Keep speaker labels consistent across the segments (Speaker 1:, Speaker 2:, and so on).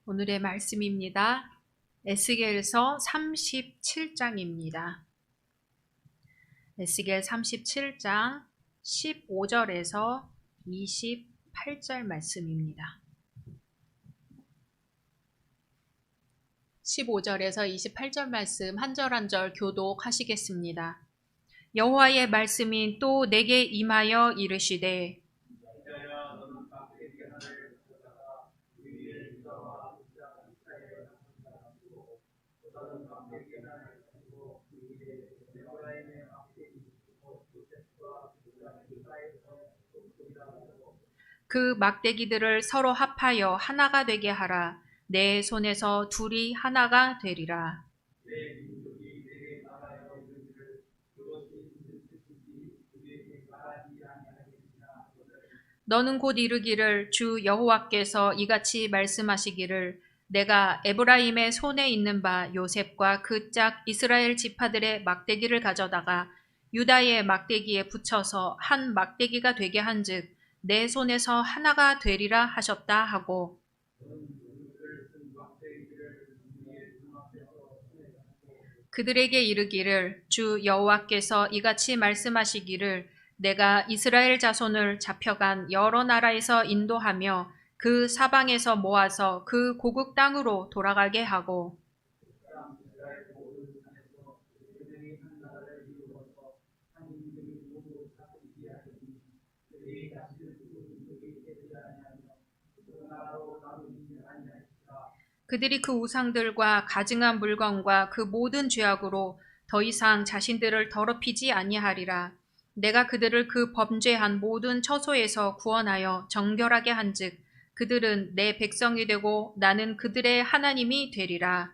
Speaker 1: 오늘의 말씀입니다. 에스겔서 37장입니다. 에스겔 37장 15절에서 28절 말씀입니다. 15절에서 28절 말씀 한 절 한 절 교독하시겠습니다. 여호와의 말씀이 또 내게 임하여 이르시되 그 막대기들을 서로 합하여 하나가 되게 하라. 내 손에서 둘이 하나가 되리라. 너는 곧 이르기를 주 여호와께서 이같이 말씀하시기를 내가 에브라임의 손에 있는 바 요셉과 그 짝 이스라엘 지파들의 막대기를 가져다가 유다의 막대기에 붙여서 한 막대기가 되게 한즉 내 손에서 하나가 되리라 하셨다 하고 그들에게 이르기를 주 여호와께서 이같이 말씀하시기를 내가 이스라엘 자손을 잡혀간 여러 나라에서 인도하며 그 사방에서 모아서 그 고국 땅으로 돌아가게 하고 그들이 그 우상들과 가증한 물건과 그 모든 죄악으로 더 이상 자신들을 더럽히지 아니하리라. 내가 그들을 그 범죄한 모든 처소에서 구원하여 정결하게 한즉 그들은 내 백성이 되고 나는 그들의 하나님이 되리라.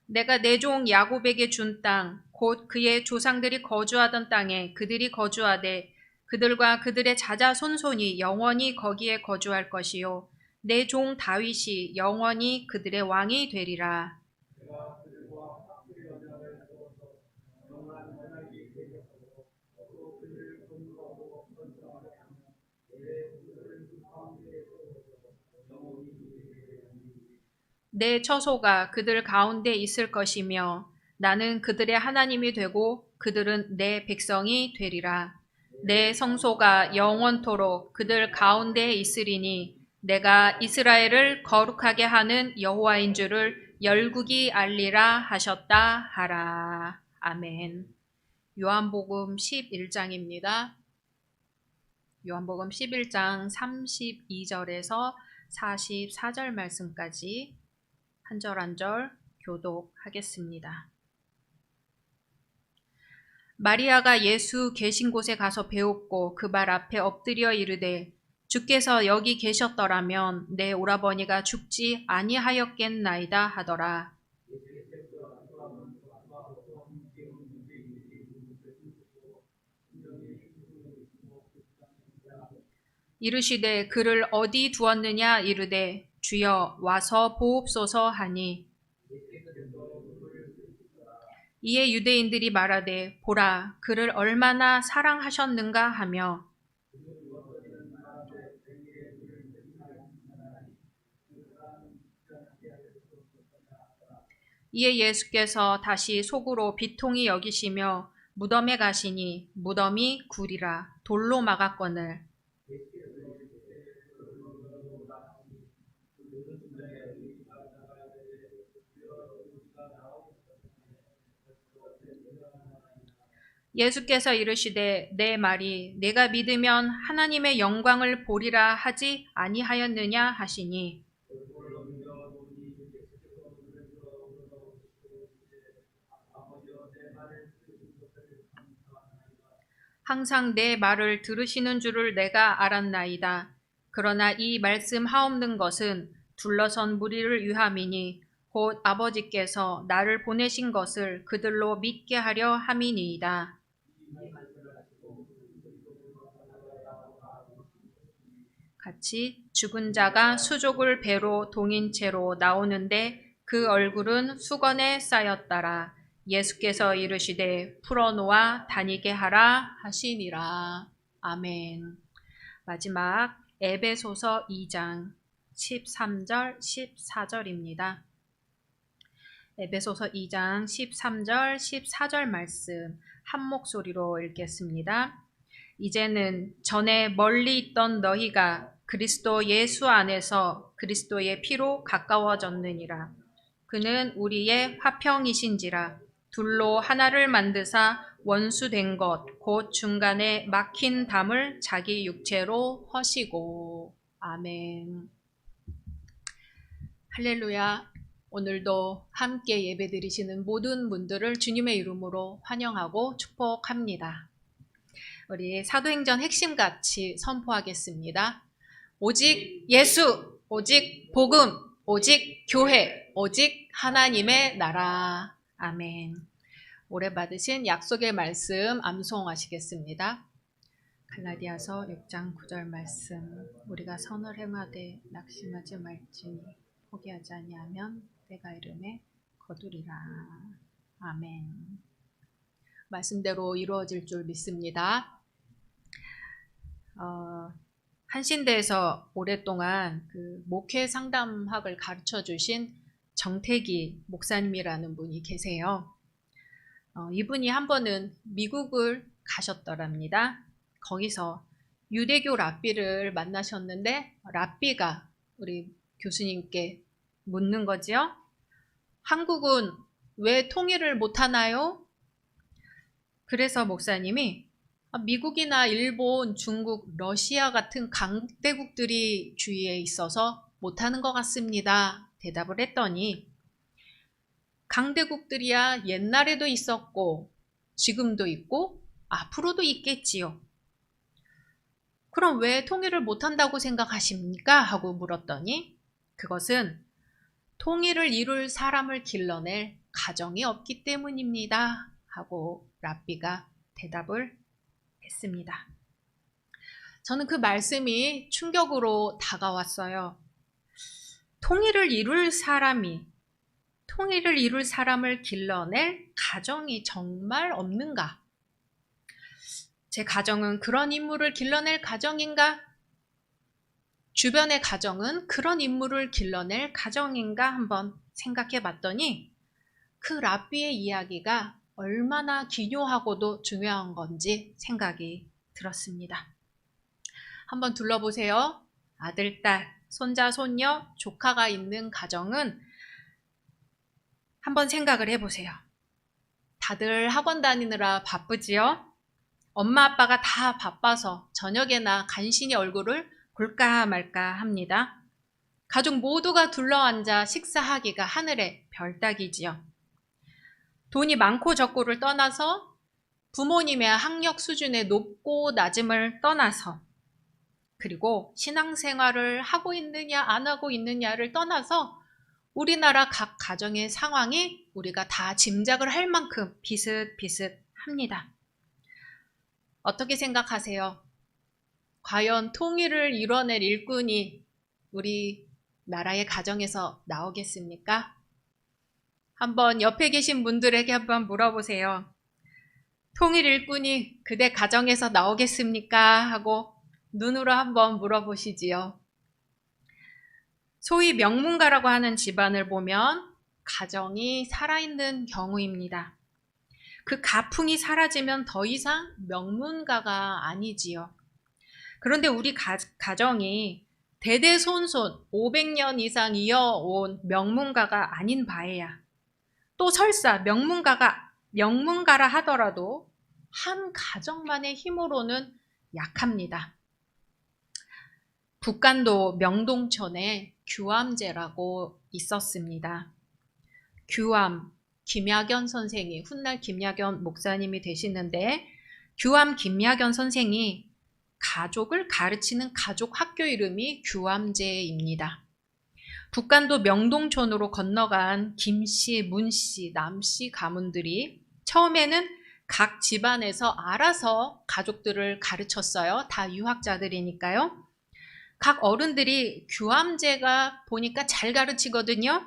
Speaker 1: 내가 내 종 야곱에게 준 땅, 곧 그의 조상들이 거주하던 땅에 그들이 거주하되 그들과 그들의 자자손손이 영원히 거기에 거주할 것이요 내 종 다윗이 영원히 그들의 왕이 되리라. 내 처소가 그들 가운데 있을 것이며 나는 그들의 하나님이 되고 그들은 내 백성이 되리라. 내 성소가 영원토록 그들 가운데 있으리니 내가 이스라엘을 거룩하게 하는 여호와인 줄을 열국이 알리라 하셨다 하라. 아멘. 요한복음 11장입니다. 요한복음 11장 32절에서 44절 말씀까지 한 절 한 절 교독하겠습니다. 마리아가 예수 계신 곳에 가서 배웠고 그 발 앞에 엎드려 이르되 주께서 여기 계셨더라면 내 오라버니가 죽지 아니하였겠나이다 하더라. 이르시되 그를 어디 두었느냐 이르되 주여 와서 보옵소서 하니 이에 유대인들이 말하되 보라 그를 얼마나 사랑하셨는가 하며 이에 예수께서 다시 속으로 비통히 여기시며 무덤에 가시니 무덤이 굴이라 돌로 막았거늘 예수께서 이르시되 내 말이 내가 믿으면 하나님의 영광을 보리라 하지 아니하였느냐 하시니 항상 내 말을 들으시는 줄을 내가 알았나이다. 그러나 이 말씀 하옵는 것은 둘러선 무리를 위함이니 곧 아버지께서 나를 보내신 것을 그들로 믿게 하려 함이니이다. 같이 죽은 자가 수족을 배로 동인 채로 나오는데 그 얼굴은 수건에 쌓였더라. 예수께서 이르시되 풀어놓아 다니게 하라 하시니라. 아멘. 마지막 에베소서 2장 13절 14절입니다. 에베소서 2장 13절 14절 말씀 한 목소리로 읽겠습니다. 이제는 전에 멀리 있던 너희가 그리스도 예수 안에서 그리스도의 피로 가까워졌느니라. 그는 우리의 화평이신지라. 둘로 하나를 만드사 원수된 것 곧 중간에 막힌 담을 자기 육체로 허시고. 아멘. 할렐루야. 오늘도 함께 예배드리시는 모든 분들을 주님의 이름으로 환영하고 축복합니다. 우리 사도행전 핵심같이 선포하겠습니다. 오직 예수, 오직 복음, 오직 교회, 오직 하나님의 나라. 아멘. 올해 받으신 약속의 말씀 암송하시겠습니다. 갈라디아서 6장 9절 말씀. 우리가 선을 행하되 낙심하지 말지니 포기하지 아니하면 내가 이름에 거두리라. 아멘. 말씀대로 이루어질 줄 믿습니다. 한신대에서 오랫동안 그 목회 상담학을 가르쳐 주신 정태기 목사님이라는 분이 계세요. 이분이 한 번은 미국을 가셨더랍니다. 거기서 유대교 랍비를 만나셨는데 랍비가 우리 교수님께 묻는 거지요. 한국은 왜 통일을 못하나요? 그래서 목사님이 미국이나 일본, 중국, 러시아 같은 강대국들이 주위에 있어서 못하는 것 같습니다. 대답을 했더니 강대국들이야 옛날에도 있었고 지금도 있고 앞으로도 있겠지요. 그럼 왜 통일을 못한다고 생각하십니까? 하고 물었더니 그것은 통일을 이룰 사람을 길러낼 가정이 없기 때문입니다. 하고 랍비가 대답을 했습니다. 저는 그 말씀이 충격으로 다가왔어요. 통일을 이룰 사람을 길러낼 가정이 정말 없는가? 제 가정은 그런 인물을 길러낼 가정인가? 주변의 가정은 그런 인물을 길러낼 가정인가? 한번 생각해 봤더니 그 랍비의 이야기가 얼마나 기묘하고도 중요한 건지 생각이 들었습니다. 한번 둘러보세요. 아들, 딸, 손자, 손녀, 조카가 있는 가정은 한번 생각을 해보세요. 다들 학원 다니느라 바쁘지요? 엄마 아빠가 다 바빠서 저녁에나 간신히 얼굴을 볼까 말까 합니다. 가족 모두가 둘러앉아 식사하기가 하늘의 별따기지요. 돈이 많고 적고를 떠나서 부모님의 학력 수준의 높고 낮음을 떠나서 그리고 신앙생활을 하고 있느냐 안 하고 있느냐를 떠나서 우리나라 각 가정의 상황이 우리가 다 짐작을 할 만큼 비슷비슷합니다. 어떻게 생각하세요? 과연 통일을 이뤄낼 일꾼이 우리 나라의 가정에서 나오겠습니까? 한번 옆에 계신 분들에게 한번 물어보세요. 통일 일꾼이 그대 가정에서 나오겠습니까? 하고 눈으로 한번 물어보시지요. 소위 명문가라고 하는 집안을 보면 가정이 살아있는 경우입니다. 그 가풍이 사라지면 더 이상 명문가가 아니지요. 그런데 우리 가정이 대대손손 500년 이상 이어온 명문가가 아닌 바에야 또 설사 명문가라 하더라도 한 가정만의 힘으로는 약합니다. 북간도 명동촌에 규암제라고 있었습니다. 규암, 김야견 선생이 훗날 김야견 목사님이 되시는데 규암 김야견 선생이 가족을 가르치는 가족 학교 이름이 규암제입니다. 북간도 명동촌으로 건너간 김씨, 문씨, 남씨 가문들이 처음에는 각 집안에서 알아서 가족들을 가르쳤어요. 다 유학자들이니까요. 각 어른들이 규암제가 보니까 잘 가르치거든요.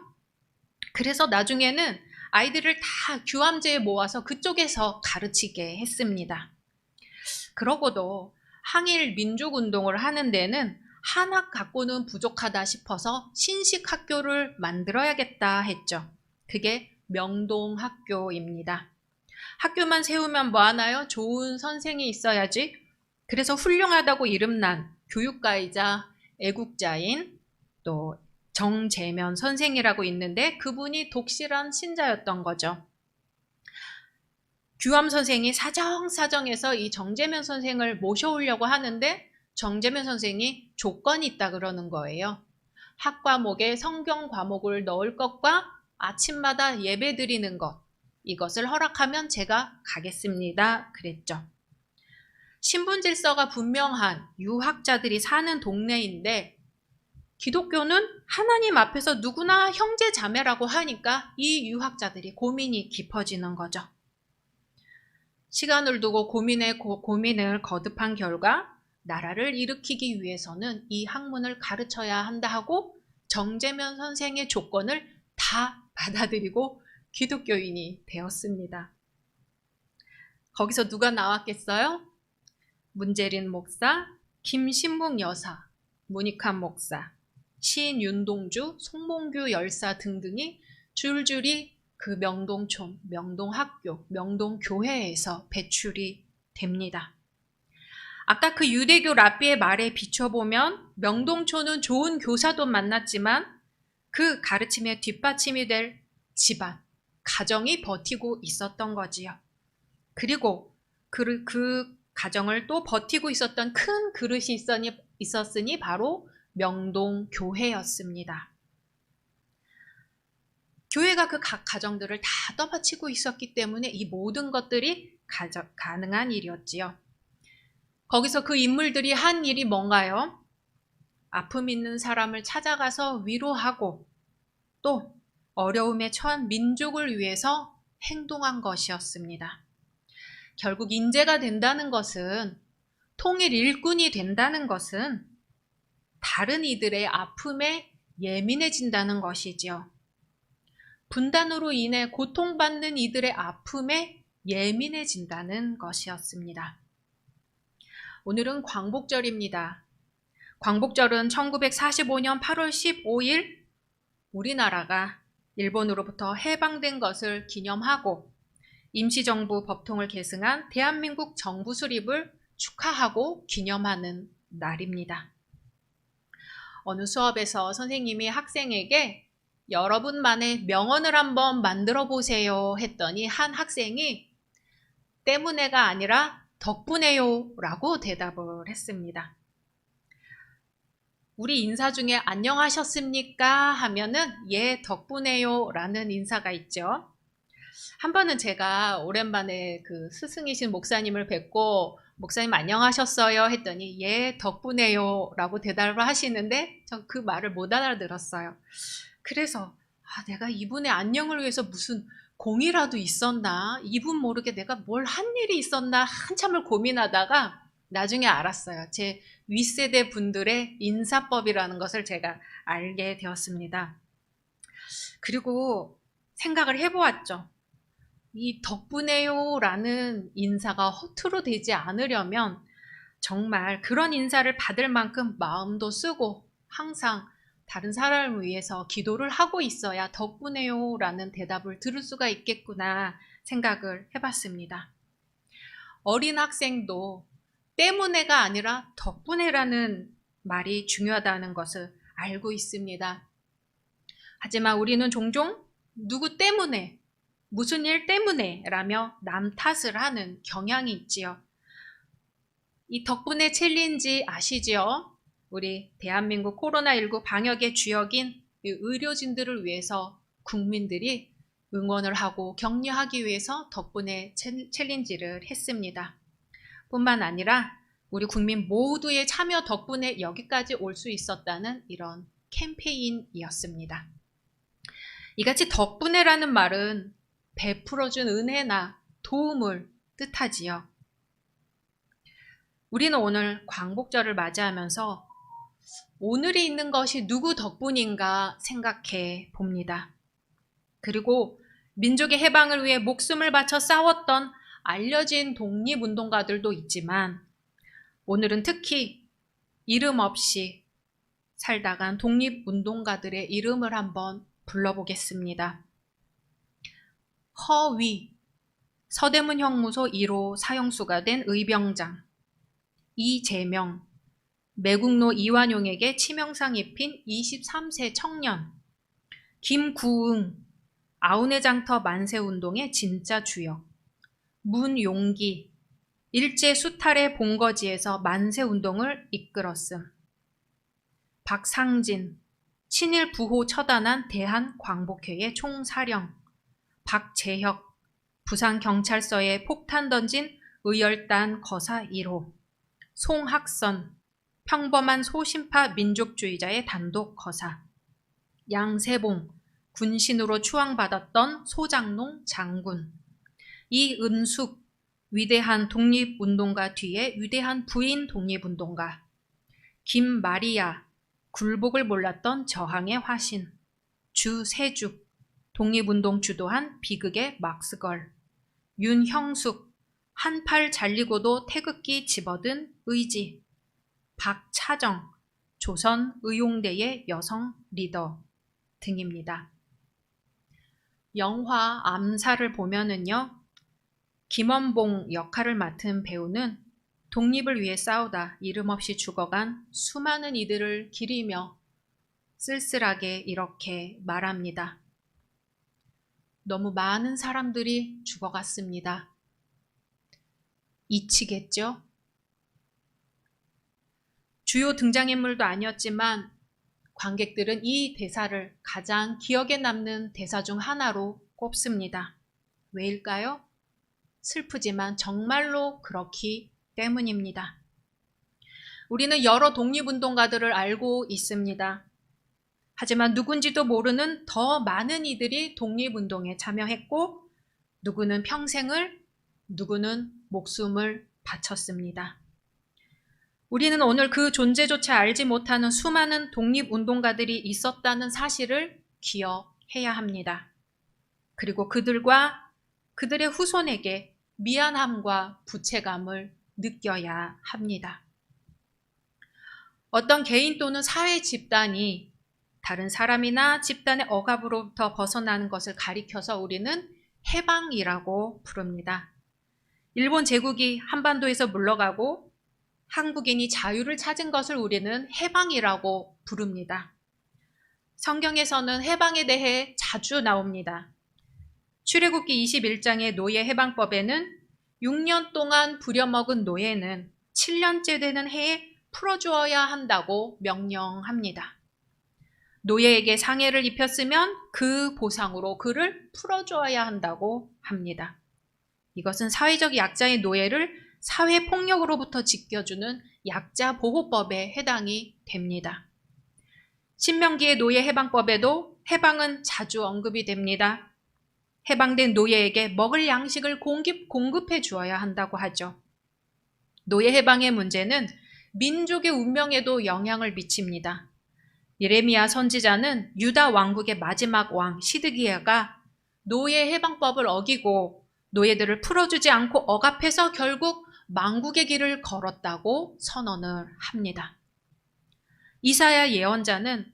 Speaker 1: 그래서 나중에는 아이들을 다 교암제에 모아서 그쪽에서 가르치게 했습니다. 그러고도 항일 민족운동을 하는 데는 한학 갖고는 부족하다 싶어서 신식 학교를 만들어야겠다 했죠. 그게 명동학교입니다. 학교만 세우면 뭐하나요? 좋은 선생이 있어야지. 그래서 훌륭하다고 이름난 교육가이자 애국자인 또 정재면 선생이라고 있는데 그분이 독실한 신자였던 거죠. 규암 선생이 사정사정해서 이 정재면 선생을 모셔오려고 하는데 정재면 선생이 조건이 있다 그러는 거예요. 학과목에 성경 과목을 넣을 것과 아침마다 예배 드리는 것, 이것을 허락하면 제가 가겠습니다. 그랬죠. 신분질서가 분명한 유학자들이 사는 동네인데 기독교는 하나님 앞에서 누구나 형제 자매라고 하니까 이 유학자들이 고민이 깊어지는 거죠. 시간을 두고 고민을 거듭한 결과 나라를 일으키기 위해서는 이 학문을 가르쳐야 한다 하고 정재면 선생의 조건을 다 받아들이고 기독교인이 되었습니다. 거기서 누가 나왔겠어요? 문재린 목사, 김신묵 여사, 문익환 목사, 시인 윤동주, 송몽규 열사 등등이 줄줄이 그 명동촌, 명동학교, 명동교회에서 배출이 됩니다. 아까 그 유대교 랍비의 말에 비춰보면 명동촌은 좋은 교사도 만났지만 그 가르침에 뒷받침이 될 집안, 가정이 버티고 있었던 거지요. 그리고 그 가정을 또 버티고 있었던 큰 그릇이 있었으니 바로 명동교회였습니다. 교회가 그 각 가정들을 다 떠받치고 있었기 때문에 이 모든 것들이 가능한 일이었지요. 거기서 그 인물들이 한 일이 뭔가요? 아픔 있는 사람을 찾아가서 위로하고 또 어려움에 처한 민족을 위해서 행동한 것이었습니다. 결국 인재가 된다는 것은, 통일 일꾼이 된다는 것은 다른 이들의 아픔에 예민해진다는 것이지요. 분단으로 인해 고통받는 이들의 아픔에 예민해진다는 것이었습니다. 오늘은 광복절입니다. 광복절은 1945년 8월 15일 우리나라가 일본으로부터 해방된 것을 기념하고 임시정부 법통을 계승한 대한민국 정부 수립을 축하하고 기념하는 날입니다. 어느 수업에서 선생님이 학생에게 여러분만의 명언을 한번 만들어 보세요 했더니 한 학생이 때문에가 아니라 덕분에요 라고 대답을 했습니다. 우리 인사 중에 안녕하셨습니까 하면은 예 덕분에요 라는 인사가 있죠. 한 번은 제가 오랜만에 그 스승이신 목사님을 뵙고 목사님 안녕하셨어요 했더니 예 덕분에요 라고 대답을 하시는데 전 그 말을 못 알아들었어요. 그래서 내가 이분의 안녕을 위해서 무슨 공이라도 있었나, 이분 모르게 내가 뭘 한 일이 있었나 한참을 고민하다가 나중에 알았어요. 제 윗세대 분들의 인사법이라는 것을 제가 알게 되었습니다. 그리고 생각을 해보았죠. 이 덕분에요 라는 인사가 허투루 되지 않으려면 정말 그런 인사를 받을 만큼 마음도 쓰고 항상 다른 사람을 위해서 기도를 하고 있어야 덕분에요 라는 대답을 들을 수가 있겠구나 생각을 해봤습니다. 어린 학생도 때문에가 아니라 덕분에라는 말이 중요하다는 것을 알고 있습니다. 하지만 우리는 종종 누구 때문에, 무슨 일 때문에 라며 남 탓을 하는 경향이 있지요. 이 덕분에 챌린지 아시지요? 우리 대한민국 코로나19 방역의 주역인 의료진들을 위해서 국민들이 응원을 하고 격려하기 위해서 덕분에 챌린지를 했습니다. 뿐만 아니라 우리 국민 모두의 참여 덕분에 여기까지 올 수 있었다는 이런 캠페인이었습니다. 이같이 덕분에라는 말은 베풀어준 은혜나 도움을 뜻하지요. 우리는 오늘 광복절을 맞이하면서 오늘이 있는 것이 누구 덕분인가 생각해 봅니다. 그리고 민족의 해방을 위해 목숨을 바쳐 싸웠던 알려진 독립운동가들도 있지만 오늘은 특히 이름 없이 살다간 독립운동가들의 이름을 한번 불러보겠습니다. 허위, 서대문 형무소 1호 사형수가 된 의병장, 이재명, 매국노 이완용에게 치명상 입힌 23세 청년, 김구응, 아우네 장터 만세운동의 진짜 주역, 문용기, 일제 수탈의 본거지에서 만세운동을 이끌었음, 박상진, 친일 부호 처단한 대한광복회의 총사령, 박재혁, 부산경찰서에 폭탄 던진 의열단 거사 1호, 송학선, 평범한 소심파 민족주의자의 단독 거사, 양세봉, 군신으로 추앙받았던 소장농 장군, 이은숙, 위대한 독립운동가 뒤에 위대한 부인 독립운동가, 김마리아, 굴복을 몰랐던 저항의 화신, 주세죽, 독립운동 주도한 비극의 막스걸, 윤형숙, 한 팔 잘리고도 태극기 집어든 의지, 박차정, 조선 의용대의 여성 리더 등입니다. 영화 암살을 보면은요, 김원봉 역할을 맡은 배우는 독립을 위해 싸우다 이름 없이 죽어간 수많은 이들을 기리며 쓸쓸하게 이렇게 말합니다. 너무 많은 사람들이 죽어갔습니다. 잊히겠죠? 주요 등장인물도 아니었지만 관객들은 이 대사를 가장 기억에 남는 대사 중 하나로 꼽습니다. 왜일까요? 슬프지만 정말로 그렇기 때문입니다. 우리는 여러 독립운동가들을 알고 있습니다. 하지만 누군지도 모르는 더 많은 이들이 독립운동에 참여했고 누구는 평생을, 누구는 목숨을 바쳤습니다. 우리는 오늘 그 존재조차 알지 못하는 수많은 독립운동가들이 있었다는 사실을 기억해야 합니다. 그리고 그들과 그들의 후손에게 미안함과 부채감을 느껴야 합니다. 어떤 개인 또는 사회 집단이 다른 사람이나 집단의 억압으로부터 벗어나는 것을 가리켜서 우리는 해방이라고 부릅니다. 일본 제국이 한반도에서 물러가고 한국인이 자유를 찾은 것을 우리는 해방이라고 부릅니다. 성경에서는 해방에 대해 자주 나옵니다. 출애굽기 21장의 노예 해방법에는 6년 동안 부려먹은 노예는 7년째 되는 해에 풀어주어야 한다고 명령합니다. 노예에게 상해를 입혔으면 그 보상으로 그를 풀어주어야 한다고 합니다. 이것은 사회적 약자의 노예를 사회폭력으로부터 지켜주는 약자보호법에 해당이 됩니다. 신명기의 노예 해방법에도 해방은 자주 언급이 됩니다. 해방된 노예에게 먹을 양식을 공급해 주어야 한다고 하죠. 노예 해방의 문제는 민족의 운명에도 영향을 미칩니다. 예레미야 선지자는 유다 왕국의 마지막 왕 시드기야가 노예 해방법을 어기고 노예들을 풀어주지 않고 억압해서 결국 망국의 길을 걸었다고 선언을 합니다. 이사야 예언자는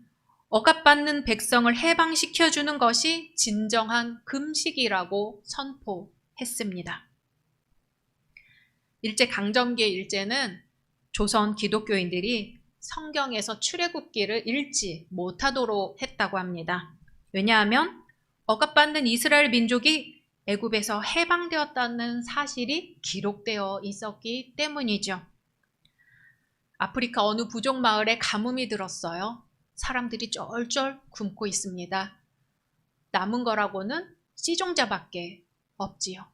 Speaker 1: 억압받는 백성을 해방시켜주는 것이 진정한 금식이라고 선포했습니다. 일제강점기의 일제는 조선 기독교인들이 성경에서 출애굽기를 읽지 못하도록 했다고 합니다. 왜냐하면 억압받는 이스라엘 민족이 애굽에서 해방되었다는 사실이 기록되어 있었기 때문이죠. 아프리카 어느 부족 마을에 가뭄이 들었어요. 사람들이 쫄쫄 굶고 있습니다. 남은 거라고는 씨종자밖에 없지요.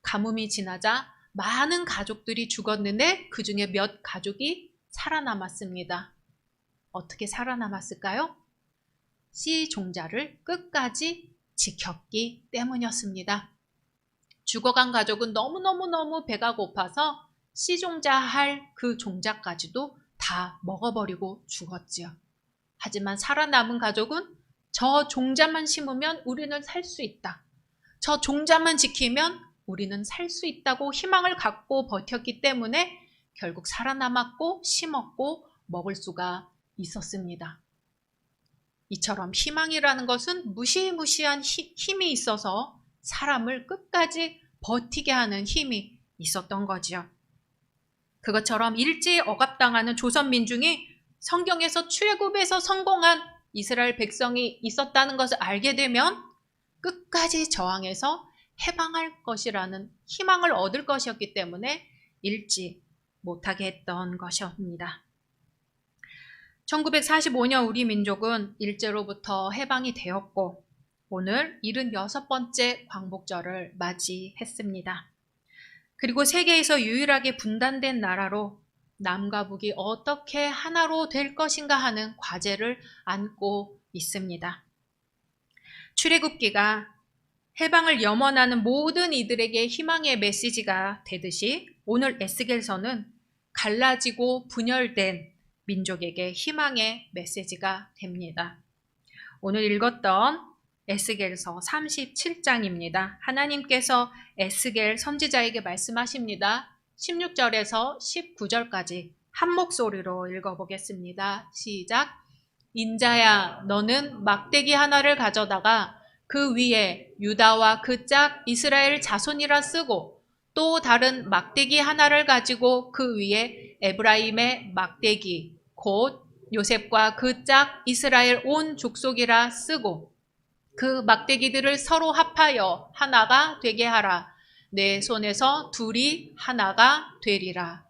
Speaker 1: 가뭄이 지나자 많은 가족들이 죽었는데 그 중에 몇 가족이 살아남았습니다. 어떻게 살아남았을까요? 씨종자를 끝까지 지켰기 때문이었습니다. 죽어간 가족은 너무너무 배가 고파서 씨종자 할 그 종자까지도 다 먹어버리고 죽었지요. 하지만 살아남은 가족은 저 종자만 심으면 우리는 살 수 있다. 저 종자만 지키면 우리는 살 수 있다고 희망을 갖고 버텼기 때문에 결국 살아남았고 심었고 먹을 수가 있었습니다. 이처럼 희망이라는 것은 무시무시한 힘이 있어서 사람을 끝까지 버티게 하는 힘이 있었던 거죠. 그것처럼 일제히 억압당하는 조선 민중이 성경에서 출애굽에서 성공한 이스라엘 백성이 있었다는 것을 알게 되면 끝까지 저항해서 해방할 것이라는 희망을 얻을 것이었기 때문에 읽지 못하게 했던 것이었습니다. 1945년 우리 민족은 일제로부터 해방이 되었고 오늘 76번째 광복절을 맞이했습니다. 그리고 세계에서 유일하게 분단된 나라로 남과 북이 어떻게 하나로 될 것인가 하는 과제를 안고 있습니다. 출애굽기가 해방을 염원하는 모든 이들에게 희망의 메시지가 되듯이 오늘 에스겔서는 갈라지고 분열된 민족에게 희망의 메시지가 됩니다. 오늘 읽었던 에스겔서 37장입니다. 하나님께서 에스겔 선지자에게 말씀하십니다. 16절에서 19절까지 한 목소리로 읽어보겠습니다. 시작. 인자야, 너는 막대기 하나를 가져다가 그 위에 유다와 그 짝 이스라엘 자손이라 쓰고 또 다른 막대기 하나를 가지고 그 위에 에브라임의 막대기 곧 요셉과 그 짝 이스라엘 온 족속이라 쓰고 그 막대기들을 서로 합하여 하나가 되게 하라. 내 손에서 둘이 하나가 되리라.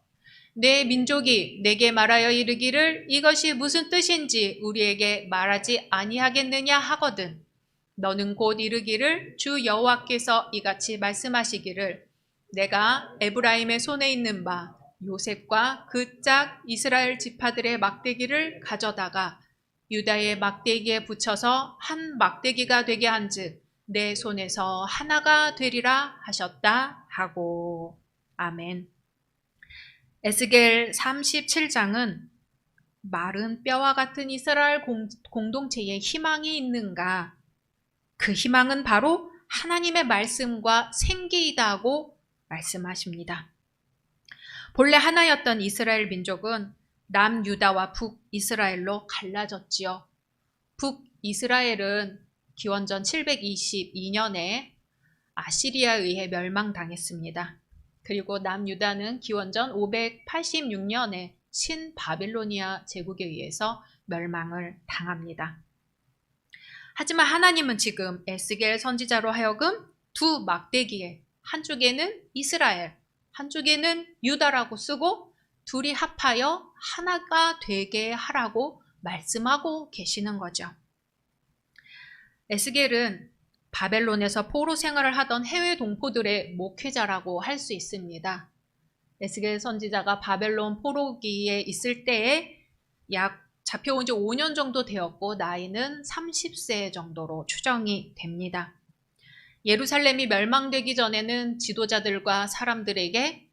Speaker 1: 내 민족이 내게 말하여 이르기를 이것이 무슨 뜻인지 우리에게 말하지 아니하겠느냐 하거든. 너는 곧 이르기를 주 여호와께서 이같이 말씀하시기를 내가 에브라임의 손에 있는 바 요셉과 그 짝 이스라엘 지파들의 막대기를 가져다가 유다의 막대기에 붙여서 한 막대기가 되게 한즉 내 손에서 하나가 되리라 하셨다 하고. 아멘. 에스겔 37장은 마른 뼈와 같은 이스라엘 공동체에 희망이 있는가? 그 희망은 바로 하나님의 말씀과 생기이다 하고 말씀하십니다. 본래 하나였던 이스라엘 민족은 남유다와 북이스라엘로 갈라졌지요. 북이스라엘은 기원전 722년에 아시리아에 의해 멸망당했습니다. 그리고 남유다는 기원전 586년에 신바빌로니아 제국에 의해서 멸망을 당합니다. 하지만 하나님은 지금 에스겔 선지자로 하여금 두 막대기에 한쪽에는 이스라엘, 한쪽에는 유다라고 쓰고 둘이 합하여 하나가 되게 하라고 말씀하고 계시는 거죠. 에스겔은 바벨론에서 포로 생활을 하던 해외 동포들의 목회자라고 할 수 있습니다. 에스겔 선지자가 바벨론 포로기에 있을 때에 약 잡혀온 지 5년 정도 되었고 나이는 30세 정도로 추정이 됩니다. 예루살렘이 멸망되기 전에는 지도자들과 사람들에게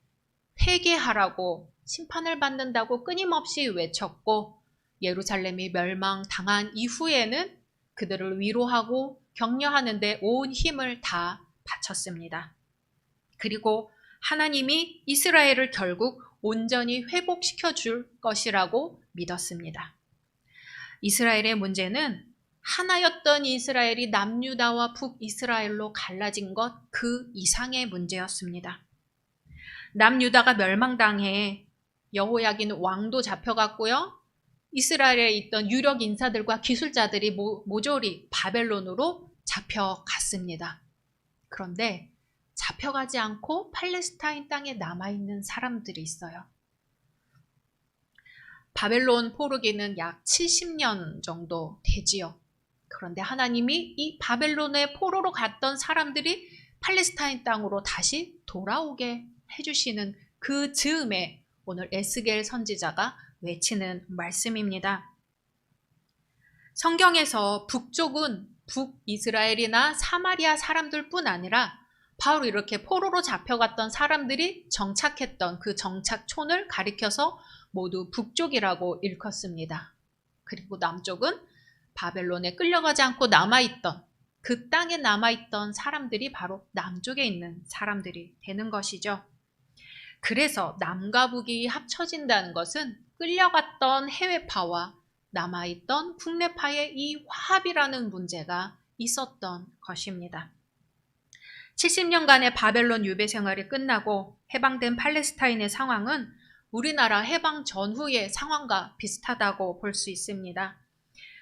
Speaker 1: 회개하라고 심판을 받는다고 끊임없이 외쳤고 예루살렘이 멸망당한 이후에는 그들을 위로하고 격려하는 데 온 힘을 다 바쳤습니다. 그리고 하나님이 이스라엘을 결국 온전히 회복시켜 줄 것이라고 믿었습니다. 이스라엘의 문제는 하나였던 이스라엘이 남유다와 북이스라엘로 갈라진 것 그 이상의 문제였습니다. 남유다가 멸망당해 여호야긴 왕도 잡혀갔고요. 이스라엘에 있던 유력 인사들과 기술자들이 모조리 바벨론으로 잡혀갔습니다. 그런데 잡혀가지 않고 팔레스타인 땅에 남아있는 사람들이 있어요. 바벨론 포로기는 약 70년 정도 되지요. 그런데 하나님이 이 바벨론의 포로로 갔던 사람들이 팔레스타인 땅으로 다시 돌아오게 해주시는 그 즈음에 오늘 에스겔 선지자가 외치는 말씀입니다. 성경에서 북쪽은 북이스라엘이나 사마리아 사람들뿐 아니라 바로 이렇게 포로로 잡혀갔던 사람들이 정착했던 그 정착촌을 가리켜서 모두 북쪽이라고 일컫습니다. 그리고 남쪽은 바벨론에 끌려가지 않고 남아있던, 그 땅에 남아있던 사람들이 바로 남쪽에 있는 사람들이 되는 것이죠. 그래서 남과 북이 합쳐진다는 것은 끌려갔던 해외파와 남아있던 국내파의 이 화합이라는 문제가 있었던 것입니다. 70년간의 바벨론 유배 생활이 끝나고 해방된 팔레스타인의 상황은 우리나라 해방 전후의 상황과 비슷하다고 볼 수 있습니다.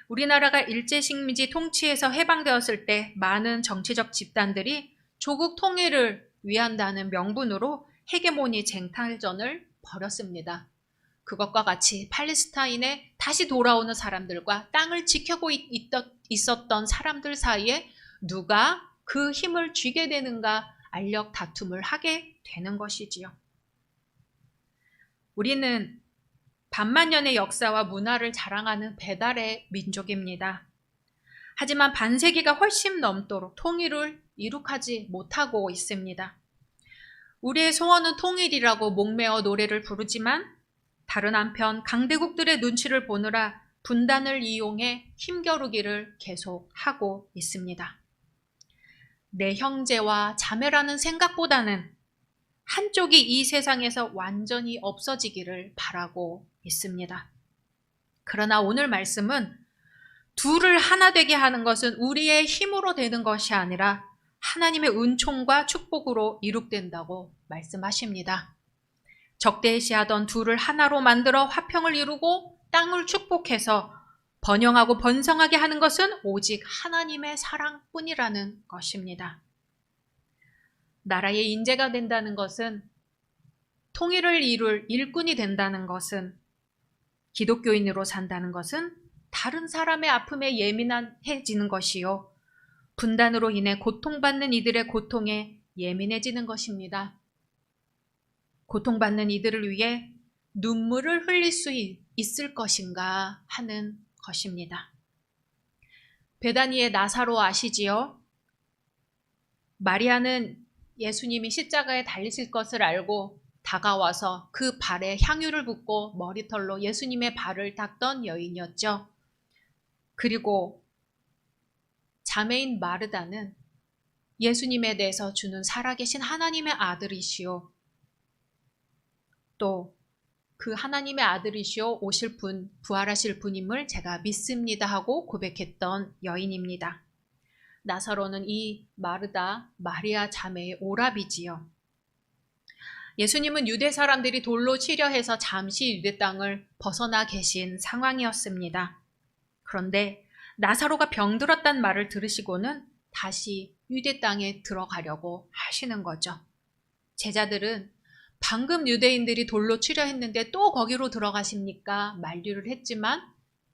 Speaker 1: 우리나라가 일제식민지 통치에서 해방되었을 때 많은 정치적 집단들이 조국 통일을 위한다는 명분으로 헤게모니 쟁탈전을 벌였습니다. 그것과 같이 팔레스타인에 다시 돌아오는 사람들과 땅을 지키고 있었던 사람들 사이에 누가 그 힘을 쥐게 되는가 알력 다툼을 하게 되는 것이지요. 우리는 반만년의 역사와 문화를 자랑하는 배달의 민족입니다. 하지만 반세기가 훨씬 넘도록 통일을 이룩하지 못하고 있습니다. 우리의 소원은 통일이라고 목매어 노래를 부르지만 다른 한편 강대국들의 눈치를 보느라 분단을 이용해 힘겨루기를 계속하고 있습니다. 내 형제와 자매라는 생각보다는 한쪽이 이 세상에서 완전히 없어지기를 바라고 있습니다. 그러나 오늘 말씀은 둘을 하나 되게 하는 것은 우리의 힘으로 되는 것이 아니라 하나님의 은총과 축복으로 이룩된다고 말씀하십니다. 적대시하던 둘을 하나로 만들어 화평을 이루고 땅을 축복해서 번영하고 번성하게 하는 것은 오직 하나님의 사랑뿐이라는 것입니다. 나라의 인재가 된다는 것은, 통일을 이룰 일꾼이 된다는 것은, 기독교인으로 산다는 것은 다른 사람의 아픔에 예민해지는 것이요, 분단으로 인해 고통받는 이들의 고통에 예민해지는 것입니다. 고통받는 이들을 위해 눈물을 흘릴 수 있을 것인가 하는 것입니다. 베다니의 나사로 아시지요? 마리아는 예수님이 십자가에 달리실 것을 알고 다가와서 그 발에 향유를 붓고 머리털로 예수님의 발을 닦던 여인이었죠. 그리고 자매인 마르다는 예수님에 대해서 주는 살아계신 하나님의 아들이시오, 또 그 하나님의 아들이시오 오실 분, 부활하실 분임을 제가 믿습니다 하고 고백했던 여인입니다. 나사로는 이 마르다, 마리아 자매의 오랍이지요. 예수님은 유대 사람들이 돌로 치려 해서 잠시 유대 땅을 벗어나 계신 상황이었습니다. 그런데 나사로가 병들었단 말을 들으시고는 다시 유대 땅에 들어가려고 하시는 거죠. 제자들은 방금 유대인들이 돌로 치려 했는데 또 거기로 들어가십니까? 만류를 했지만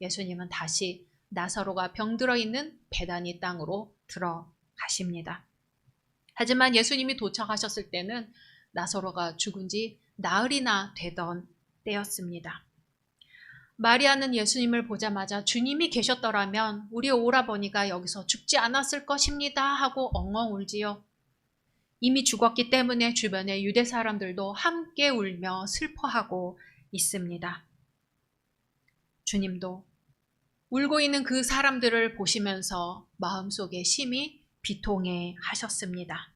Speaker 1: 예수님은 다시 나사로가 병들어 있는 베다니 땅으로 들어가십니다. 하지만 예수님이 도착하셨을 때는 나사로가 죽은 지 나흘이나 되던 때였습니다. 마리아는 예수님을 보자마자 주님이 계셨더라면 우리 오라버니가 여기서 죽지 않았을 것입니다 하고 엉엉 울지요. 이미 죽었기 때문에 주변의 유대 사람들도 함께 울며 슬퍼하고 있습니다. 주님도 울고 있는 그 사람들을 보시면서 마음속에 심히 비통해 하셨습니다.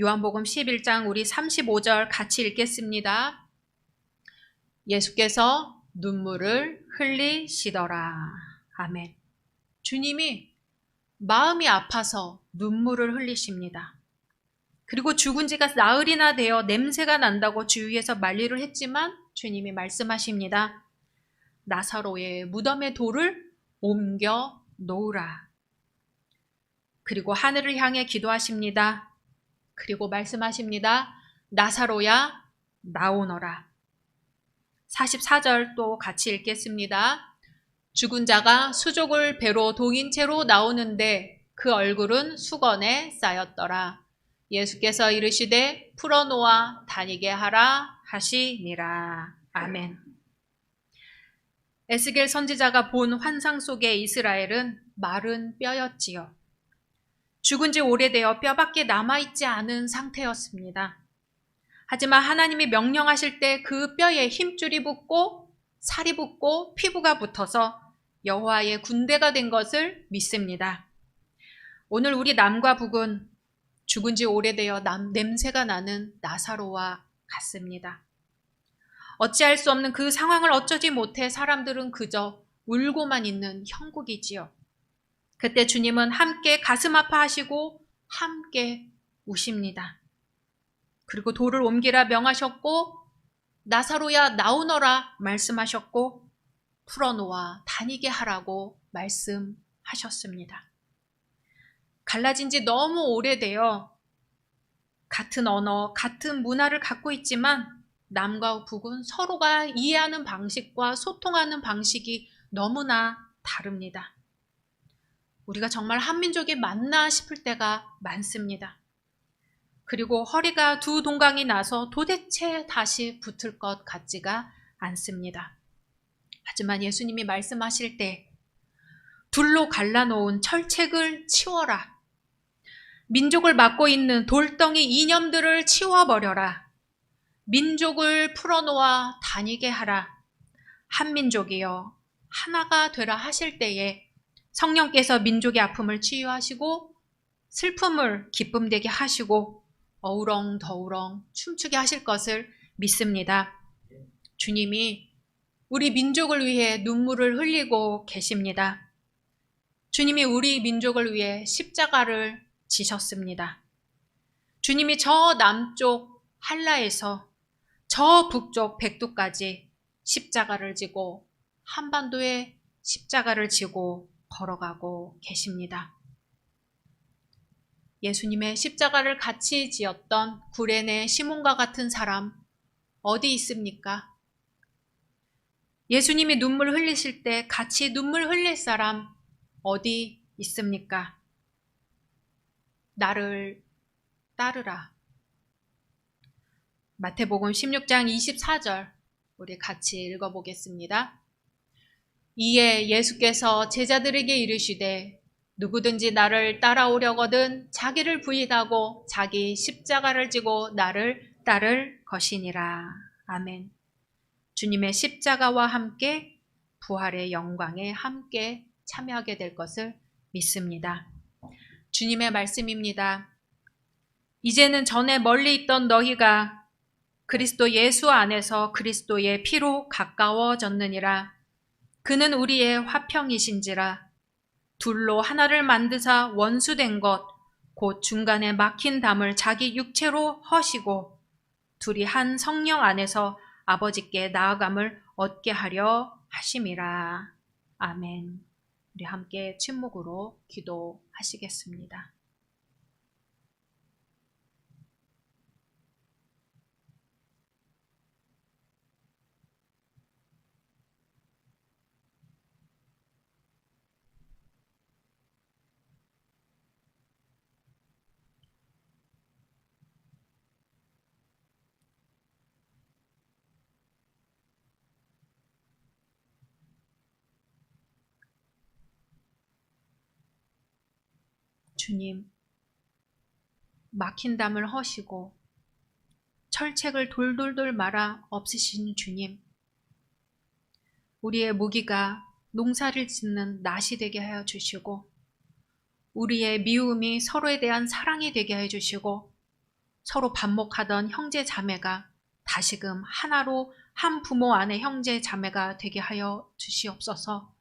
Speaker 1: 요한복음 11장 우리 35절 같이 읽겠습니다. 예수께서 눈물을 흘리시더라. 아멘. 주님이 마음이 아파서 눈물을 흘리십니다. 그리고 죽은 지가 나흘이나 되어 냄새가 난다고 주위에서 만류를 했지만 주님이 말씀하십니다. 나사로의 무덤의 돌을 옮겨 놓으라. 그리고 하늘을 향해 기도하십니다. 그리고 말씀하십니다. 나사로야 나오너라. 44절 또 같이 읽겠습니다. 죽은 자가 수족을 배로 동인 채로 나오는데 그 얼굴은 수건에 쌓였더라. 예수께서 이르시되 풀어놓아 다니게 하라 하시니라. 아멘. 에스겔 선지자가 본 환상 속의 이스라엘은 마른 뼈였지요. 죽은 지 오래되어 뼈밖에 남아있지 않은 상태였습니다. 하지만 하나님이 명령하실 때 그 뼈에 힘줄이 붙고 살이 붙고 피부가 붙어서 여호와의 군대가 된 것을 믿습니다. 오늘 우리 남과 북은 죽은 지 오래되어 냄새가 나는 나사로와 같습니다. 어찌할 수 없는 그 상황을 어쩌지 못해 사람들은 그저 울고만 있는 형국이지요. 그때 주님은 함께 가슴 아파하시고 함께 우십니다. 그리고 돌을 옮기라 명하셨고 나사로야 나오너라 말씀하셨고 풀어놓아 다니게 하라고 말씀하셨습니다. 갈라진 지 너무 오래되어 같은 언어, 같은 문화를 갖고 있지만 남과 북은 서로가 이해하는 방식과 소통하는 방식이 너무나 다릅니다. 우리가 정말 한민족이 맞나 싶을 때가 많습니다. 그리고 허리가 두 동강이 나서 도대체 다시 붙을 것 같지가 않습니다. 하지만 예수님이 말씀하실 때 둘로 갈라놓은 철책을 치워라. 민족을 맡고 있는 돌덩이 이념들을 치워버려라. 민족을 풀어놓아 다니게 하라. 한민족이여 하나가 되라 하실 때에 성령께서 민족의 아픔을 치유하시고 슬픔을 기쁨되게 하시고 어우렁더우렁 춤추게 하실 것을 믿습니다. 주님이 우리 민족을 위해 눈물을 흘리고 계십니다. 주님이 우리 민족을 위해 십자가를 지셨습니다. 주님이 저 남쪽 한라에서 저 북쪽 백두까지 십자가를 지고 한반도에 십자가를 지고 걸어가고 계십니다. 예수님의 십자가를 같이 지었던 구레네 시몬과 같은 사람 어디 있습니까? 예수님이 눈물 흘리실 때 같이 눈물 흘릴 사람 어디 있습니까? 나를 따르라. 마태복음 16장 24절 우리 같이 읽어보겠습니다. 이에 예수께서 제자들에게 이르시되 누구든지 나를 따라오려거든 자기를 부인하고 자기 십자가를 지고 나를 따를 것이니라. 아멘. 주님의 십자가와 함께 부활의 영광에 함께 참여하게 될 것을 믿습니다. 주님의 말씀입니다. 이제는 전에 멀리 있던 너희가 그리스도 예수 안에서 그리스도의 피로 가까워졌느니라. 그는 우리의 화평이신지라. 둘로 하나를 만드사 원수된 것 곧 중간에 막힌 담을 자기 육체로 허시고 둘이 한 성령 안에서 아버지께 나아감을 얻게 하려 하심이라. 아멘. 우리 함께 침묵으로 기도하시겠습니다. 주님, 막힌 담을 허시고 철책을 돌돌돌 말아 없으신 주님, 우리의 무기가 농사를 짓는 낫이 되게 하여 주시고 우리의 미움이 서로에 대한 사랑이 되게 해 주시고 서로 반목하던 형제 자매가 다시금 하나로 한 부모 안의 형제 자매가 되게 하여 주시옵소서.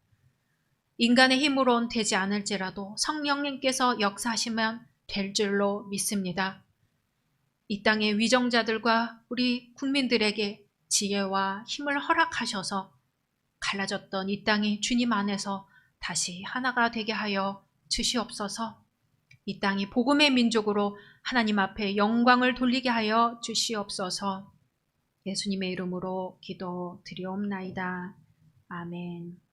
Speaker 1: 인간의 힘으로는 되지 않을지라도 성령님께서 역사하시면 될 줄로 믿습니다. 이 땅의 위정자들과 우리 국민들에게 지혜와 힘을 허락하셔서 갈라졌던 이 땅이 주님 안에서 다시 하나가 되게 하여 주시옵소서. 이 땅이 복음의 민족으로 하나님 앞에 영광을 돌리게 하여 주시옵소서. 예수님의 이름으로 기도드리옵나이다. 아멘.